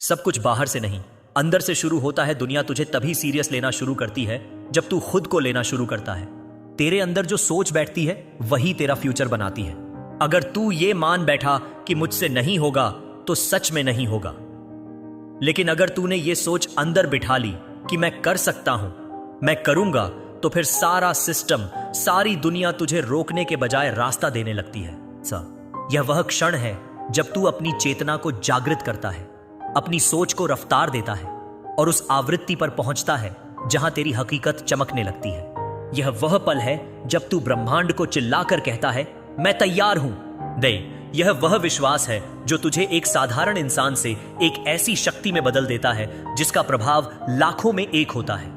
सब कुछ बाहर से नहीं, अंदर से शुरू होता है। दुनिया तुझे तभी सीरियस लेना शुरू करती है जब तू खुद को लेना शुरू करता है। तेरे अंदर जो सोच बैठती है वही तेरा फ्यूचर बनाती है। अगर तू ये मान बैठा कि मुझसे नहीं होगा तो सच में नहीं होगा, लेकिन अगर तूने ये सोच अंदर बिठा ली कि मैं कर सकता हूं, मैं करूंगा, तो फिर सारा सिस्टम, सारी दुनिया तुझे रोकने के बजाय रास्ता देने लगती है। यह वह क्षण है जब तू अपनी चेतना को जागृत करता है, अपनी सोच को रफ्तार देता है और उस आवृत्ति पर पहुंचता है जहां तेरी हकीकत चमकने लगती है। यह वह पल है जब तू ब्रह्मांड को चिल्लाकर कहता है, मैं तैयार हूं। यह वह विश्वास है जो तुझे एक साधारण इंसान से एक ऐसी शक्ति में बदल देता है जिसका प्रभाव लाखों में एक होता है।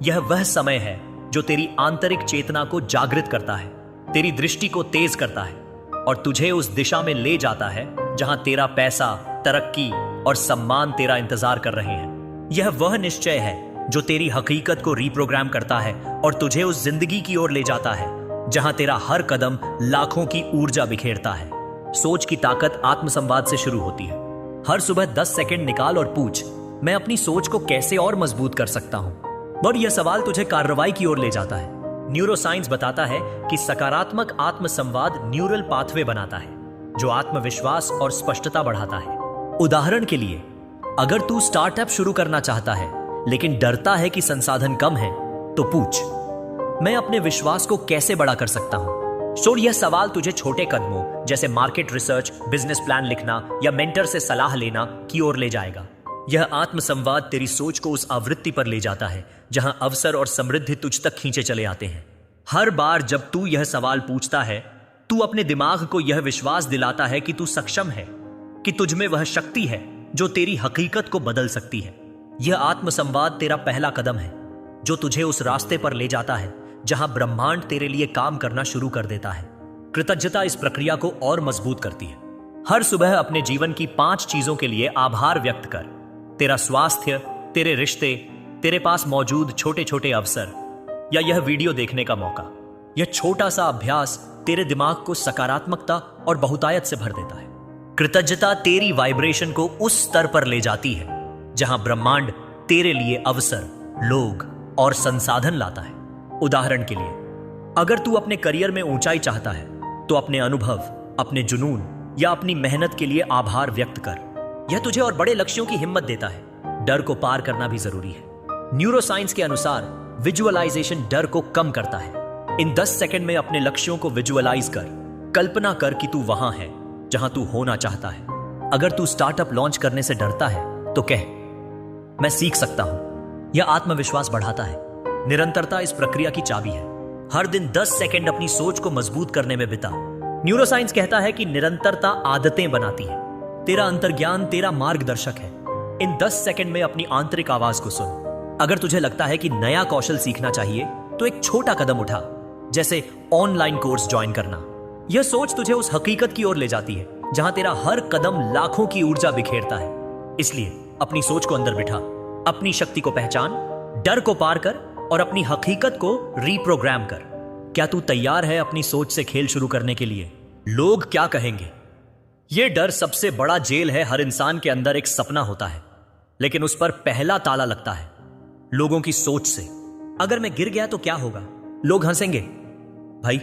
यह वह समय है जो तेरी आंतरिक चेतना को जागृत करता है, तेरी दृष्टि को तेज करता है और तुझे उस दिशा में ले जाता है जहां तेरा पैसा, तरक्की और सम्मान तेरा इंतजार कर रहे हैं। यह वह निश्चय है जो तेरी हकीकत को रीप्रोग्राम करता है और तुझे उस जिंदगी की ओर ले जाता है जहां तेरा हर कदम लाखों की ऊर्जा बिखेरता है। सोच की ताकत आत्मसंवाद से शुरू होती है। हर सुबह 10 सेकंड निकाल और पूछ, मैं अपनी सोच को कैसे और मजबूत कर सकता हूं। और यह सवाल तुझे कार्रवाई की ओर ले जाता है। न्यूरोसाइंस बताता है कि सकारात्मक आत्मसंवाद न्यूरल पाथवे बनाता है जो आत्मविश्वास और स्पष्टता बढ़ाता है। उदाहरण के लिए, अगर तू स्टार्टअप शुरू करना चाहता है लेकिन डरता है कि संसाधन कम है, तो पूछ, मैं अपने विश्वास को कैसे बड़ा कर सकता हूं। यह सवाल तुझे छोटे कदमों जैसे मार्केट रिसर्च, बिजनेस प्लान लिखना या मेंटर से सलाह लेना की ओर ले जाएगा। यह आत्मसंवाद तेरी सोच को उस आवृत्ति पर ले जाता है जहां अवसर और समृद्धि तुझ तक खींचे चले आते हैं। हर बार जब तू यह सवाल पूछता है, तू अपने दिमाग को यह विश्वास दिलाता है कि तू सक्षम है, कि तुझ में वह शक्ति है जो तेरी हकीकत को बदल सकती है। यह आत्मसंवाद तेरा पहला कदम है जो तुझे उस रास्ते पर ले जाता है जहां ब्रह्मांड तेरे लिए काम करना शुरू कर देता है। कृतज्ञता इस प्रक्रिया को और मजबूत करती है। हर सुबह अपने जीवन की 5 चीजों के लिए आभार व्यक्त कर। तेरा स्वास्थ्य, तेरे रिश्ते, तेरे पास मौजूद छोटे छोटे अवसर या यह वीडियो देखने का मौका। यह छोटा सा अभ्यास तेरे दिमाग को सकारात्मकता और बहुतायत से भर देता है। कृतज्ञता तेरी वाइब्रेशन को उस स्तर पर ले जाती है जहां ब्रह्मांड तेरे लिए अवसर, लोग और संसाधन लाता है। उदाहरण के लिए, अगर तू अपने करियर में ऊंचाई चाहता है तो अपने अनुभव, अपने जुनून या अपनी मेहनत के लिए आभार व्यक्त कर। यह तुझे और बड़े लक्ष्यों की हिम्मत देता है। डर को पार करना भी जरूरी है। न्यूरोसाइंस के अनुसार विजुअलाइजेशन डर को कम करता है। इन 10 सेकंड में अपने लक्ष्यों को विजुअलाइज कर। कल्पना कर कि तू वहां है जहां तू होना चाहता है। अगर तू स्टार्टअप लॉन्च करने से डरता है तो कह, मैं सीख सकता हूं। यह आत्मविश्वास बढ़ाता है। निरंतरता इस प्रक्रिया की चाबी है। हर दिन 10 सेकंड अपनी सोच को मजबूत करने में बिता। न्यूरोसाइंस कहता है कि निरंतरता आदतें बनाती है। तेरा अंतर्ज्ञान तेरा मार्गदर्शक है। इन 10 सेकंड में अपनी आंतरिक आवाज को सुन। अगर तुझे लगता है कि नया कौशल सीखना चाहिए तो एक छोटा कदम उठा, जैसे ऑनलाइन कोर्स ज्वाइन करना। यह सोच तुझे उस हकीकत की ओर ले जाती है जहां तेरा हर कदम लाखों की ऊर्जा बिखेरता है। इसलिए अपनी सोच को अंदर बिठा, अपनी शक्ति को पहचान, डर को पार कर और अपनी हकीकत को रीप्रोग्राम कर। क्या तू तैयार है अपनी सोच से खेल शुरू करने के लिए? लोग क्या कहेंगे? यह डर सबसे बड़ा जेल है। हर इंसान के अंदर एक सपना होता है, लेकिन उस पर पहला ताला लगता है लोगों की सोच से। अगर मैं गिर गया तो क्या होगा? लोग हंसेंगे। भाई,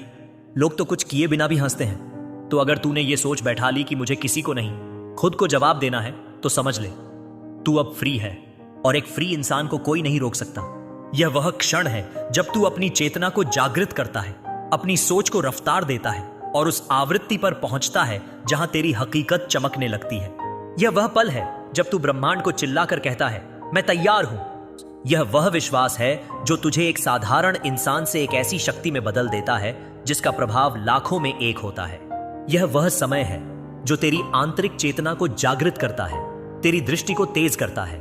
लोग तो कुछ किए बिना भी हंसते हैं। तो अगर तूने यह सोच बैठा ली कि मुझे किसी को नहीं, खुद को जवाब देना है, तो समझ ले, तू अब फ्री है और एक फ्री इंसान को कोई नहीं रोक सकता। यह वह क्षण है जब तू अपनी चेतना को जागृत करता है, अपनी सोच को रफ्तार देता है और उस आवृत्ति पर पहुंचता है जहां तेरी हकीकत चमकने लगती है। यह वह पल है जब तू ब्रह्मांड को चिल्लाकर कहता है, मैं तैयार हूं। यह वह विश्वास है जो तुझे एक साधारण इंसान से एक ऐसी शक्ति में बदल देता है जिसका प्रभाव लाखों में एक होता है। यह वह समय है जो तेरी आंतरिक चेतना को जागृत करता है, तेरी दृष्टि को तेज करता है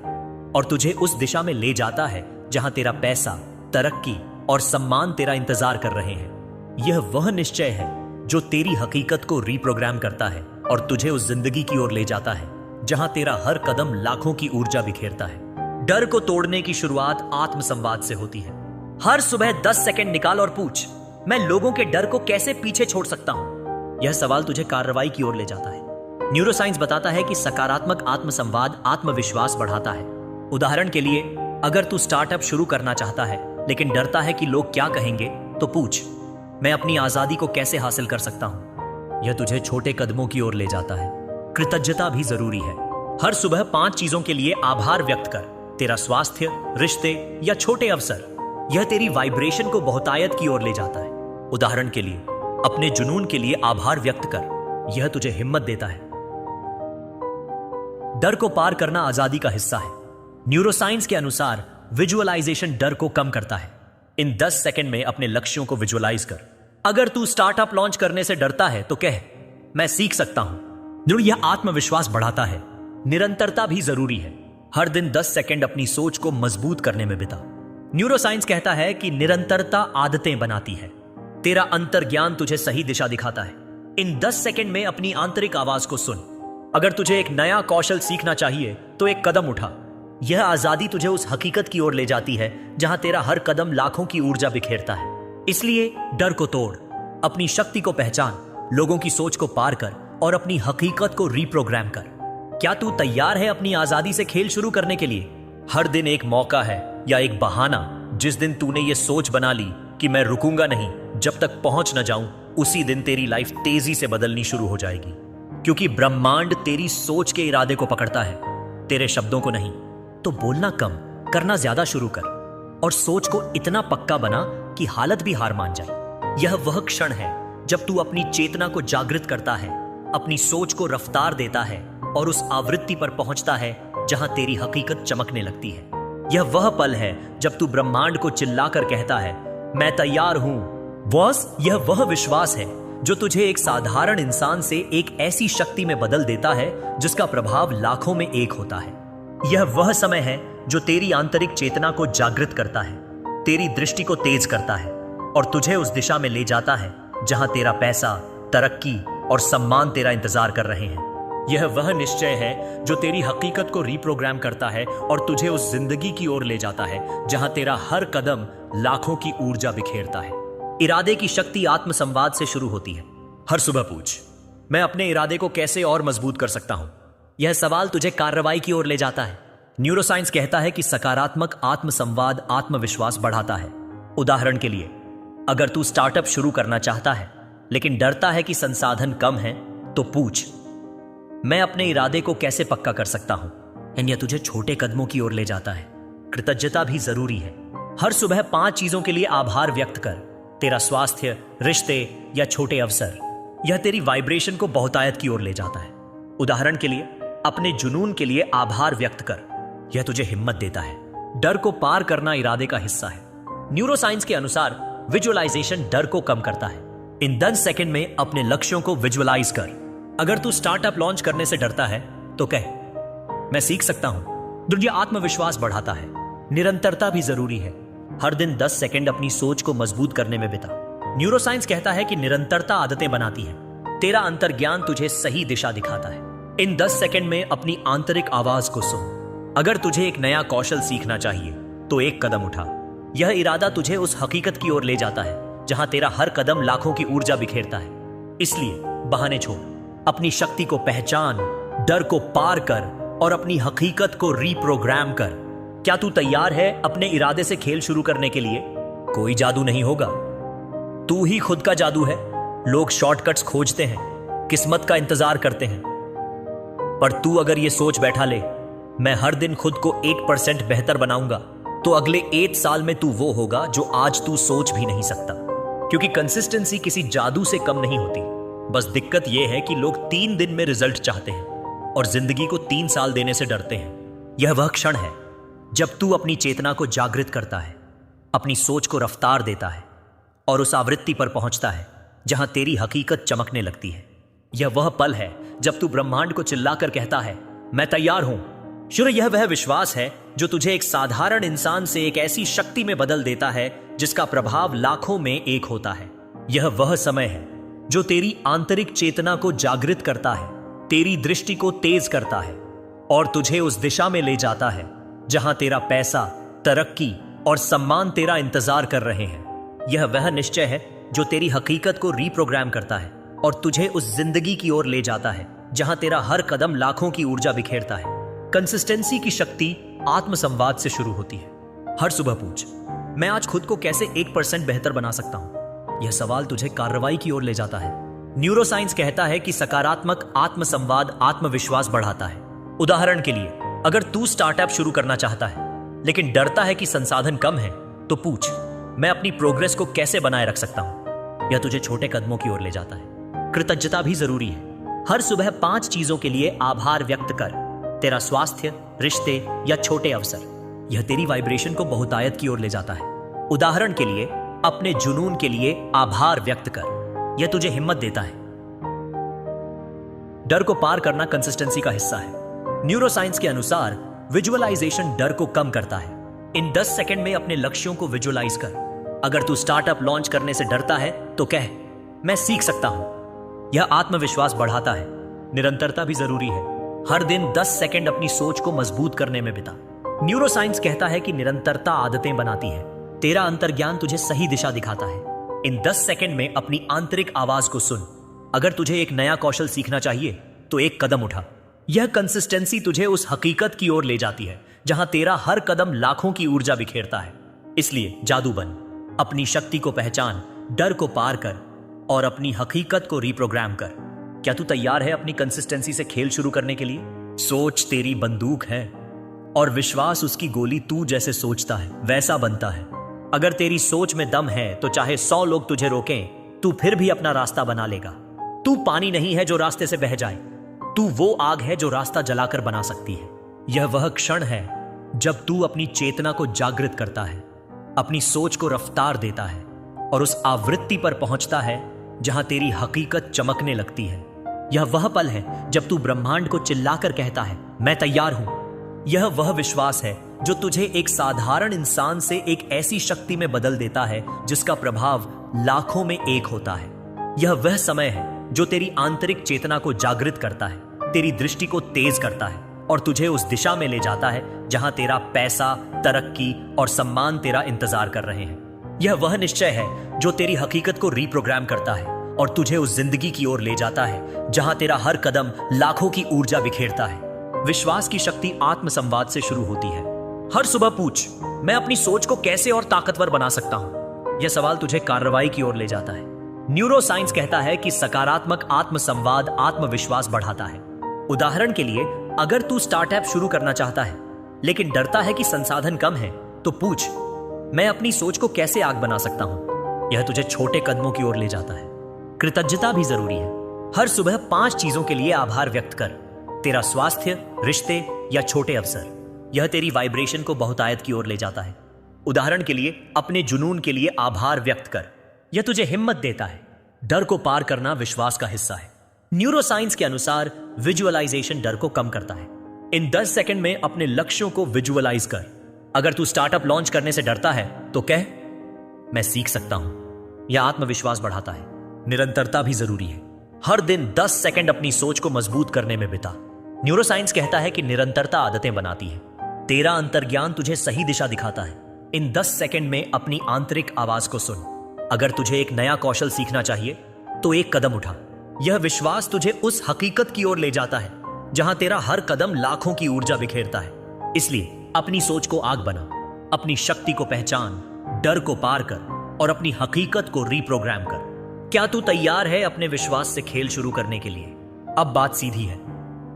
और तुझे उस दिशा में ले जाता है जहां तेरा पैसा, तरक्की और सम्मान तेरा इंतजार कर रहे हैं। यह वह निश्चय है जो तेरी हकीकत को रीप्रोग्राम करता है और तुझे उस जिंदगी की ओर ले जाता है जहां तेरा हर कदम लाखों की ऊर्जा बिखेरता है। डर को तोड़ने की शुरुआत आत्मसंवाद से होती है। हर सुबह 10 सेकंड निकाल और पूछ, मैं लोगों के डर को कैसे पीछे छोड़ सकता हूं। यह सवाल तुझे कार्रवाई की ओर ले जाता है। न्यूरोसाइंस बताता है कि सकारात्मक आत्मसंवाद आत्मविश्वास बढ़ाता है। उदाहरण के लिए, अगर तू स्टार्टअप शुरू करना चाहता है लेकिन डरता है कि लोग क्या कहेंगे, तो पूछ, मैं अपनी आजादी को कैसे हासिल कर सकता हूं। यह तुझे छोटे कदमों की ओर ले जाता है। कृतज्ञता भी जरूरी है। हर सुबह 5 चीजों के लिए आभार व्यक्त कर। तेरा स्वास्थ्य, रिश्ते या छोटे अवसर। यह तेरी वाइब्रेशन को बहुतायत की ओर ले जाता है। उदाहरण के लिए, अपने जुनून के लिए आभार व्यक्त कर। यह तुझे हिम्मत देता है। डर को पार करना आजादी का हिस्सा है। न्यूरोसाइंस के अनुसार विजुअलाइजेशन डर को कम करता है। इन 10 सेकंड में अपने लक्ष्यों को विजुअलाइज कर। अगर तू स्टार्टअप लॉन्च करने से डरता है तो कह, मैं सीख सकता हूं। यह आत्मविश्वास बढ़ाता है। निरंतरता भी जरूरी है। हर दिन 10 सेकंड अपनी सोच को मजबूत करने में बिता। न्यूरोसाइंस कहता है कि निरंतरता आदतें बनाती है। तेरा अंतर्ज्ञान तुझे सही दिशा दिखाता है। इन 10 सेकंड में अपनी आंतरिक आवाज को सुन। अगर तुझे एक नया कौशल सीखना चाहिए तो एक कदम उठा। यह आजादी तुझे उस हकीकत की ओर ले जाती है जहां तेरा हर कदम लाखों की ऊर्जा बिखेरता है। इसलिए डर को तोड़, अपनी शक्ति को पहचान, लोगों की सोच को पार कर और अपनी हकीकत को रीप्रोग्राम कर। क्या तू तैयार है अपनी आजादी से खेल शुरू करने के लिए? हर दिन एक मौका है या एक बहाना। जिस दिन तूने ये सोच बना ली कि मैं रुकूंगा नहीं जब तक पहुंच न जाऊं, उसी दिन तेरी लाइफ तेजी से बदलनी शुरू हो जाएगी। क्योंकि ब्रह्मांड तेरी सोच के इरादे को पकड़ता है, तेरे शब्दों को नहीं। तो बोलना कम, करना ज्यादा शुरू कर और सोच को इतना पक्का बना कि हालत भी हार मान जाए। यह वह क्षण है जब तू अपनी चेतना को जागृत करता है, अपनी सोच को रफ्तार देता है और उस आवृत्ति पर पहुंचता है जहां तेरी हकीकत चमकने लगती है। यह वह पल है जब तू ब्रह्मांड को चिल्लाकर कहता है, मैं तैयार हूं। बॉस, यह वह विश्वास है जो तुझे एक साधारण इंसान से एक ऐसी शक्ति में बदल देता है जिसका प्रभाव लाखों में एक होता है। यह वह समय है जो तेरी आंतरिक चेतना को जागृत करता है, तेरी दृष्टि को तेज करता है और तुझे उस दिशा में ले जाता है जहां तेरा पैसा, तरक्की और सम्मान तेरा इंतजार कर रहे हैं। यह वह निश्चय है जो तेरी हकीकत को रीप्रोग्राम करता है और तुझे उस जिंदगी की ओर ले जाता है जहां तेरा हर कदम लाखों की ऊर्जा बिखेरता है। इरादे की शक्ति आत्मसंवाद से शुरू होती है। हर सुबह पूछ, मैं अपने इरादे को कैसे और मजबूत कर सकता हूं। यह सवाल तुझे कार्रवाई की ओर ले जाता है। न्यूरोसाइंस कहता है कि सकारात्मक आत्मसंवाद आत्मविश्वास बढ़ाता है। उदाहरण के लिए, अगर तू स्टार्टअप शुरू करना चाहता है लेकिन डरता है कि संसाधन कम है, तो पूछ, मैं अपने इरादे को कैसे पक्का कर सकता हूं। यह तुझे छोटे कदमों की ओर ले जाता है। कृतज्ञता भी जरूरी है। हर सुबह 5 चीजों के लिए आभार व्यक्त कर। तेरा स्वास्थ्य, रिश्ते या छोटे अवसर। यह तेरी वाइब्रेशन को बहुतायत की ओर ले जाता है। उदाहरण के लिए, अपने जुनून के लिए आभार व्यक्त कर। यह तुझे हिम्मत देता है। डर को पार करना इरादे का हिस्सा है। न्यूरोसाइंस के अनुसार विजुअलाइजेशन डर को कम करता है। इन 10 सेकंड में अपने लक्ष्यों को विजुअलाइज कर। अगर तू स्टार्टअप लॉन्च करने से डरता है तो कह, मैं सीख सकता हूं। यह आत्मविश्वास बढ़ाता है। निरंतरता भी जरूरी है। हर दिन 10 सेकंड अपनी सोच को मजबूत करने में बिता। न्यूरोसाइंस कहता है कि निरंतरता आदतें बनाती है। तेरा अंतर्ज्ञान तुझे सही दिशा दिखाता है। इन 10 सेकंड में अपनी आंतरिक आवाज को सुन। अगर तुझे एक नया कौशल सीखना चाहिए तो एक कदम उठा। यह इरादा तुझे उस हकीकत की ओर ले जाता है जहां तेरा हर कदम लाखों की ऊर्जा बिखेरता है। इसलिए बहाने छोड़, अपनी शक्ति को पहचान, डर को पार कर और अपनी हकीकत को रीप्रोग्राम कर। क्या तू तैयार है अपने इरादे से खेल शुरू करने के लिए? कोई जादू नहीं होगा, तू ही खुद का जादू है। लोग शॉर्टकट्स खोजते हैं, किस्मत का इंतजार करते हैं, पर तू अगर ये सोच बैठा ले, मैं हर दिन खुद को 1% बेहतर बनाऊंगा, तो अगले 1 साल में तू वो होगा जो आज तू सोच भी नहीं सकता। क्योंकि कंसिस्टेंसी किसी जादू से कम नहीं होती। बस दिक्कत यह है कि लोग 3 दिन में रिजल्ट चाहते हैं और जिंदगी को 3 साल देने से डरते हैं। यह वह क्षण है जब तू अपनी चेतना को जागृत करता है, अपनी सोच को रफ्तार देता है और उस आवृत्ति पर पहुंचता है जहां तेरी हकीकत चमकने लगती है। यह वह पल है जब तू ब्रह्मांड को चिल्लाकर कहता है, मैं तैयार हूं। शुरू यह वह विश्वास है जो तुझे एक साधारण इंसान से एक ऐसी शक्ति में बदल देता है जिसका प्रभाव लाखों में एक होता है। यह वह समय है जो तेरी आंतरिक चेतना को जागृत करता है, तेरी दृष्टि को तेज करता है और तुझे उस दिशा में ले जाता है जहां तेरा पैसा, तरक्की और सम्मान तेरा इंतजार कर रहे हैं। यह वह निश्चय है जो तेरी हकीकत को रीप्रोग्राम करता है और तुझे उस जिंदगी की ओर ले जाता है जहां तेरा हर कदम लाखों की ऊर्जा बिखेरता है। कंसिस्टेंसी की शक्ति आत्मसंवाद से शुरू होती है। हर सुबह पूछ, मैं आज खुद को कैसे 1% बेहतर बना सकता हूं। यह सवाल तुझे कार्रवाई की ओर ले जाता है। न्यूरोसाइंस कहता है कि सकारात्मक आत्मसंवाद आत्मविश्वास बढ़ाता है। उदाहरण के लिए, अगर तू स्टार्टअप शुरू करना चाहता है लेकिन डरता है कि संसाधन कम है, तो पूछ, मैं अपनी प्रोग्रेस को कैसे बनाए रख सकता हूं। यह तुझे छोटे कदमों की ओर ले जाता है। कृतज्ञता भी जरूरी है। हर सुबह 5 चीजों के लिए आभार व्यक्त कर। तेरा स्वास्थ्य, रिश्ते या छोटे अवसर। यह तेरी वाइब्रेशन को बहुतायत की ओर ले जाता है। उदाहरण के लिए, अपने जुनून के लिए आभार व्यक्त कर। यह तुझे हिम्मत देता है। डर को पार करना कंसिस्टेंसी का हिस्सा है। न्यूरोसाइंस के अनुसार विजुअलाइजेशन डर को कम करता है। इन 10 सेकंड में अपने लक्ष्यों को विजुअलाइज कर। अगर तू स्टार्टअप लॉन्च करने से डरता है तो कह, मैं सीख सकता हूं। यह आत्मविश्वास बढ़ाता है। निरंतरता भी जरूरी है। हर दिन 10 सेकंड अपनी सोच को मजबूत करने में बिता। न्यूरोसाइंस कहता है कि निरंतरता आदतें बनाती है। तेरा अंतर्ज्ञान तुझे सही दिशा दिखाता है। इन 10 सेकंड में अपनी आंतरिक आवाज को सुन। अगर तुझे एक नया कौशल सीखना चाहिए तो एक कदम उठा। यह कंसिस्टेंसी तुझे उस हकीकत की ओर ले जाती है जहां तेरा हर कदम लाखों की ऊर्जा बिखेरता है। इसलिए जादू बन, अपनी शक्ति को पहचान, डर को पार कर और अपनी हकीकत को रिप्रोग्राम कर। क्या तू तैयार है अपनी कंसिस्टेंसी से खेल शुरू करने के लिए? सोच तेरी बंदूक है और विश्वास उसकी गोली। तू जैसे सोचता है वैसा बनता है। अगर तेरी सोच में दम है तो चाहे 100 लोग तुझे रोकें, तू फिर भी अपना रास्ता बना लेगा। तू पानी नहीं है जो रास्ते से बह जाए, तू वो आग है जो रास्ता जलाकर बना सकती है। यह वह क्षण है जब तू अपनी चेतना को जागृत करता है, अपनी सोच को रफ्तार देता है और उस आवृत्ति पर पहुंचता है जहां तेरी हकीकत चमकने लगती है। यह वह पल है जब तू ब्रह्मांड को चिल्लाकर कहता है, मैं तैयार हूं। यह वह विश्वास है जो तुझे एक साधारण इंसान से एक ऐसी शक्ति में बदल देता है जिसका प्रभाव लाखों में एक होता है। यह वह समय है जो तेरी आंतरिक चेतना को जागृत करता है, तेरी दृष्टि को तेज करता है और तुझे उस दिशा में ले जाता है जहां तेरा पैसा, तरक्की और सम्मान तेरा इंतजार कर रहे हैं। यह वह निश्चय है जो तेरी हकीकत को रिप्रोग्राम करता है और तुझे उस जिंदगी की ओर ले जाता है जहां तेरा हर कदम लाखों की ऊर्जा बिखेरता है। विश्वास की शक्ति आत्मसंवाद से शुरू होती है। हर सुबह पूछ, मैं अपनी सोच को कैसे और ताकतवर बना सकता हूं। यह सवाल तुझे कार्रवाई की ओर ले जाता है। न्यूरोसाइंस कहता है कि सकारात्मक आत्मसंवाद आत्मविश्वास बढ़ाता है। उदाहरण के लिए, अगर तू स्टार्टअप शुरू करना चाहता है लेकिन डरता है कि संसाधन कम है, तो पूछ, मैं अपनी सोच को कैसे आग बना सकता हूं। यह तुझे छोटे कदमों की ओर ले जाता है। कृतज्ञता भी जरूरी है। हर सुबह 5 चीजों के लिए आभार व्यक्त कर। तेरा स्वास्थ्य, रिश्ते या छोटे अवसर। यह तेरी वाइब्रेशन को बहुतायत की ओर ले जाता है। उदाहरण के लिए, अपने जुनून के लिए आभार व्यक्त कर। यह तुझे हिम्मत देता है। डर को पार करना विश्वास का हिस्सा है। न्यूरोसाइंस के अनुसार विजुअलाइजेशन डर को कम करता है। इन 10 सेकंड में अपने लक्ष्यों को विजुअलाइज कर। अगर तू स्टार्टअप लॉन्च करने से डरता है तो कह, मैं सीख सकता हूं। यह आत्मविश्वास बढ़ाता है। निरंतरता भी जरूरी है। हर दिन 10 सेकंड अपनी सोच को मजबूत करने में बिता। न्यूरोसाइंस कहता है कि निरंतरता आदतें बनाती है। तेरा अंतर्ज्ञान तुझे सही दिशा दिखाता है। इन 10 सेकंड में अपनी आंतरिक आवाज को सुन। अगर तुझे एक नया कौशल सीखना चाहिए तो एक कदम उठा। यह विश्वास तुझे उस हकीकत की ओर ले जाता है जहां तेरा हर कदम लाखों की ऊर्जा बिखेरता है। इसलिए अपनी सोच को आग बना, अपनी शक्ति को पहचान, डर को पार कर और अपनी हकीकत को रिप्रोग्राम कर। क्या तू तैयार है अपने विश्वास से खेल शुरू करने के लिए? अब बात सीधी है।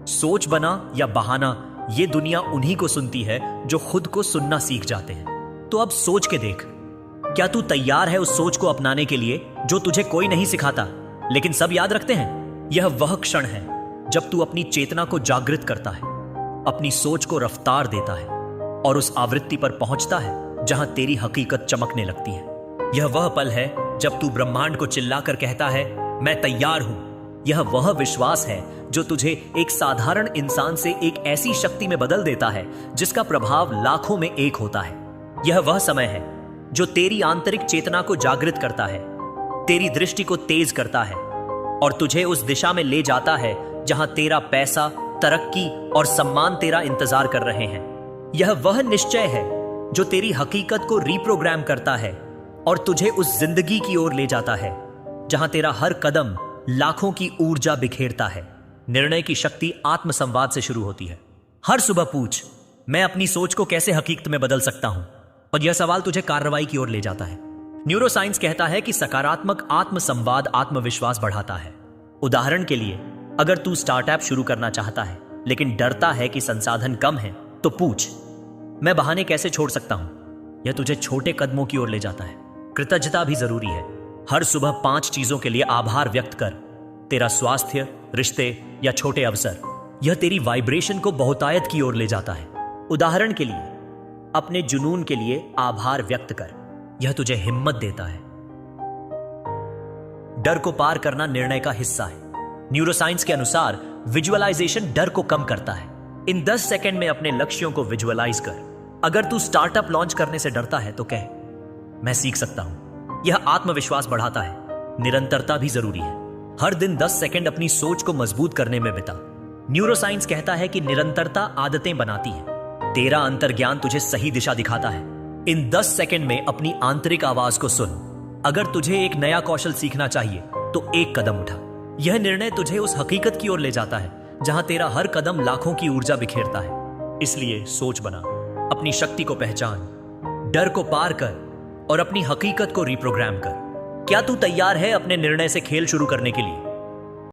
सोच बना या बहाना, ये दुनिया उन्हीं को सुनती है जो खुद को सुनना सीख जाते हैं। तो अब सोच के देख, क्या तू तैयार है उस सोच को अपनाने के लिए जो तुझे कोई नहीं सिखाता लेकिन सब याद रखते हैं? यह वह क्षण है जब तू अपनी चेतना को जागृत करता है, अपनी सोच को रफ्तार देता है और उस आवृत्ति पर पहुंचता है जहां तेरी हकीकत चमकने लगती है। यह वह पल है जब तू ब्रह्मांड को चिल्लाकर कहता है, मैं तैयार हूं। यह वह विश्वास है जो तुझे एक साधारण इंसान से एक ऐसी शक्ति में बदल देता है जिसका प्रभाव लाखों में एक होता है। यह वह समय है जो तेरी आंतरिक चेतना को जागृत करता है, तेरी दृष्टि को तेज करता है और तुझे उस दिशा में ले जाता है जहां तेरा पैसा, तरक्की और सम्मान तेरा इंतजार कर रहे हैं। यह वह निश्चय है जो तेरी हकीकत को रिप्रोग्राम करता है और तुझे उस जिंदगी की ओर ले जाता है जहां तेरा हर कदम लाखों की ऊर्जा बिखेरता है। निर्णय की शक्ति आत्मसंवाद से शुरू होती है। हर सुबह पूछ, मैं अपनी सोच को कैसे हकीकत में बदल सकता हूं? और यह सवाल तुझे कार्रवाई की ओर ले जाता है। न्यूरोसाइंस कहता है कि सकारात्मक आत्मसंवाद आत्मविश्वास बढ़ाता है। उदाहरण के लिए, अगर तू स्टार्टअप शुरू करना चाहता है लेकिन डरता है कि संसाधन कम है, तो पूछ, मैं बहाने कैसे छोड़ सकता हूं? यह तुझे छोटे कदमों की ओर ले जाता है। कृतज्ञता भी जरूरी है। हर सुबह 5 चीजों के लिए आभार व्यक्त कर। तेरा स्वास्थ्य, रिश्ते या छोटे अवसर। यह तेरी वाइब्रेशन को बहुतायत की ओर ले जाता है। उदाहरण के लिए, अपने जुनून के लिए आभार व्यक्त कर। यह तुझे हिम्मत देता है। डर को पार करना निर्णय का हिस्सा है। न्यूरोसाइंस के अनुसार विजुअलाइजेशन डर को कम करता है। इन 10 सेकंड में अपने लक्ष्यों को विजुअलाइज कर। अगर तू स्टार्टअप लॉन्च करने से डरता है तो कह, मैं सीख सकता हूं। यह आत्मविश्वास बढ़ाता है। निरंतरता भी जरूरी है। हर दिन 10 सेकंड अपनी सोच को मजबूत करने में बिता। न्यूरोसाइंस कहता है कि निरंतरता आदतें बनाती है। तेरा अंतर्ज्ञान तुझे सही दिशा दिखाता है। इन 10 सेकंड में अपनी आंतरिक आवाज को सुन। अगर तुझे एक नया कौशल सीखना चाहिए तो एक कदम उठा। यह निर्णय तुझे उस हकीकत की ओर ले जाता है जहां तेरा हर कदम लाखों की ऊर्जा बिखेरता है। इसलिए सोच बना, अपनी शक्ति को पहचान, डर को पार कर और अपनी हकीकत को रिप्रोग्राम कर। क्या तू तैयार है अपने निर्णय से खेल शुरू करने के लिए?